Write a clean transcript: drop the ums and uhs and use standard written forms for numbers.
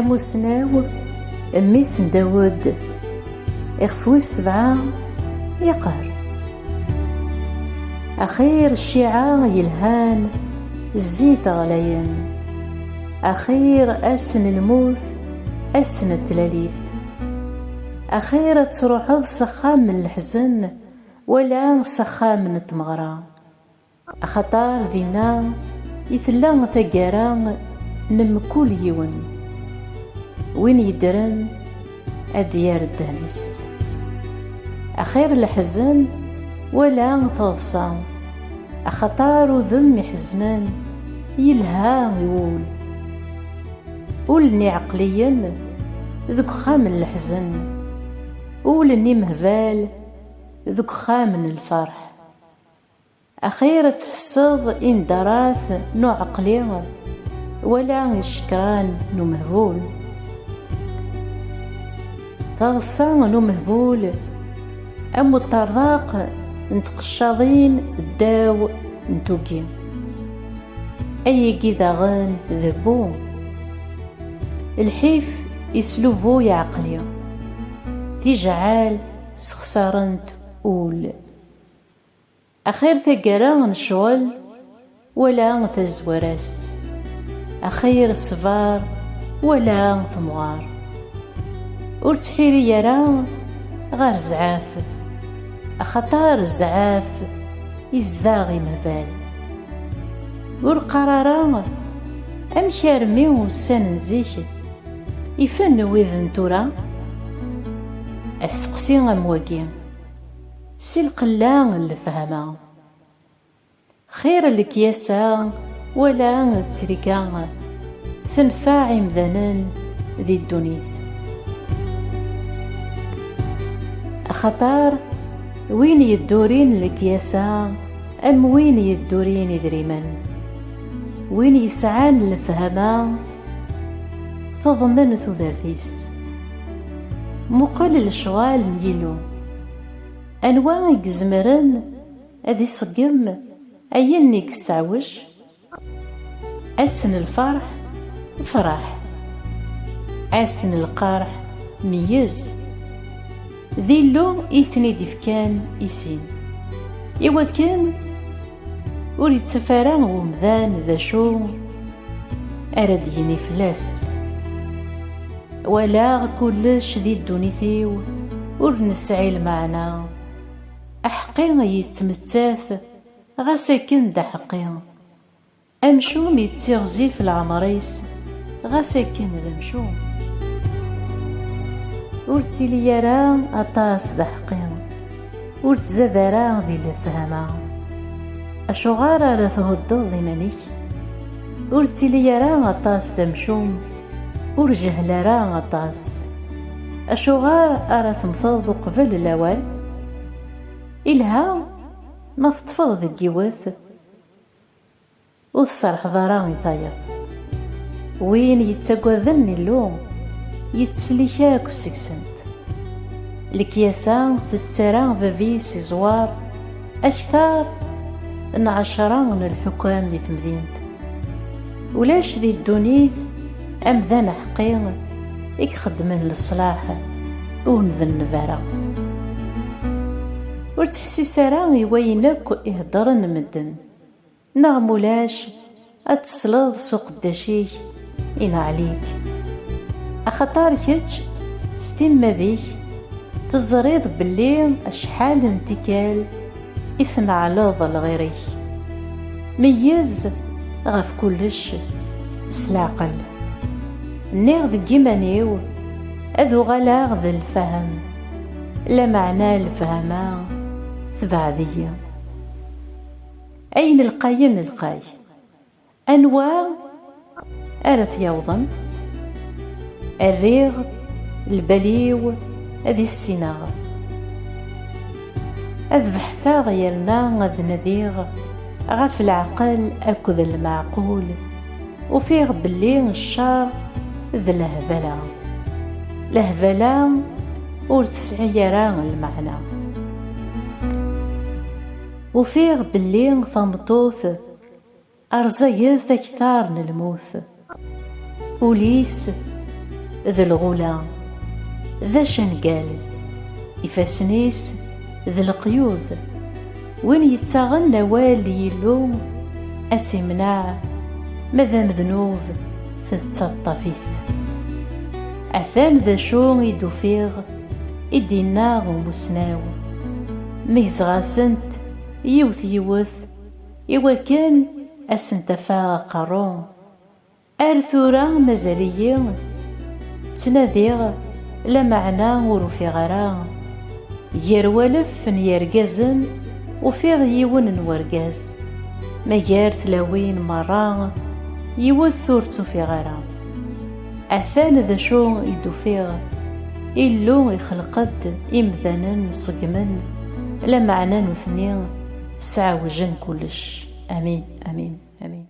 أموسناو ميس داود إخفو السبعة يقار. أخير الشيعة يلهان الزيت غليان، أخير أسن الموت أسن التلاليث، أخير تروحض سخام من الحزن ولا سخام من التمغرة، أخطار ذينا يثلا ثقارا نمكول يون وين يدرن أديار الدهنس، أخير الحزن ولا تضصى، أخطار ذم يحزنان يلها يقول ولني عقليا ذك خام الحزن، ولني مهبال ذك خام الفرح، أخير تحصد إن دراث نو عقلي ولا الشكران نو مهبول، تغصى نو مهبول أم الطراق نتقشاضين الداو نتوكي أي كذا ذبو الحيف يسلوبو يعقلي تجعل سخسارنت أول، أخير ثقرا نشغل ولا تزورس، أخير الصبار ولا ثمغار، ورتحيري يرا غير زعاف، أخطار الزعاف يزداغي مهبال، والقرارا أمشارمي والسان نزيك يفن وذن تورا أستقسي أمواقي سي القلان اللي فهما، خير الكياسا ولا تسريكا تنفع مذنان ذي الدنيث، أخطار وين يدورين الكياسا أم وين يدورين ذريمان، وين يسعان الفهما تضمن ثلاثيس، مقل الشغال ميلو أنواع يزمرن أذي صقم أيني يسعوج، أسن الفرح فرح، أسن القرح ميز، ذيلو إثني ديفكان إسين إوا كان وريد سفارا ومذان ذا شو أرد يني فلاس، ولا كلش ذي الدونيثيو ورنسعي المعنى، أحقي يتمتاث غاساكن دا حقي، أمشوم يتيغزي في العمريس غاساكن ذا مشوم، ورتيلي يرا أطاس دا حقي ورتزادرا ذي الفهمة، أشغار راه تهضض إيمانيك ورتيلي يرا أطاس دا مشوم ورجهل راه أطاس، أشغار راه تمثض قبل الأول إلها ما تطفض الجواث والصرح ضراني طاير، وين يتقوذن اللوم يتسليكاك السكسنت، الكياسان تتسارا بابيس زوار أكثر من 10 من الحكام اللي تمدينت، ولاش ذي الدنيث أمذان حقين يخدمن للصلاح ونذن بارا، ورتحسيس راه يوينك يهدرن مدن، نغمولاش أتسلظ سوق الدشيك إنا عليك، أخطار كتش ستيما ذيك تزريض باللي أشحال انتكال إثنى على الغيري، ميز غف كلش سلاقل، نيغ ذي مانيو أذو غلاغ ذي الفهم، لا معنى الفهمة تبع ذي، أين القاين القاي أنواع أرث يوضن، الريغ البليو هذه السيناغ، أذ بحثا غيرنا أذ نذيغ غف العقل أكذ المعقول، وفيغ باللي الشر ذ لهبلة، لهبلة ور تسعي راه المعنى، وفيغ باللي ثمطوث أرزيث أكثر من الموت، وليس ذا الغلا ذا شنقال إفاسنيس ذا القيوذ وين يتساغن نوال يلو أسمناع ماذا مذنوب تتسطفيث أثان ذا شو يدوفيغ إدينا ومسناو ميزغاسنت يوث إوا كان أسنتفا قارون أرثورا مزاليين تناديغ لا معنى ورفي غرا يروالف يرقزن وفيغ يون ورقاز مجار تلاوين مرا يوث ثورتو في غرا أثان ذا شو يدوفيغ إلو يخلقد إمذانا صقمن لا معنى نثنين سعوجن كلش. آمين آمين آمين.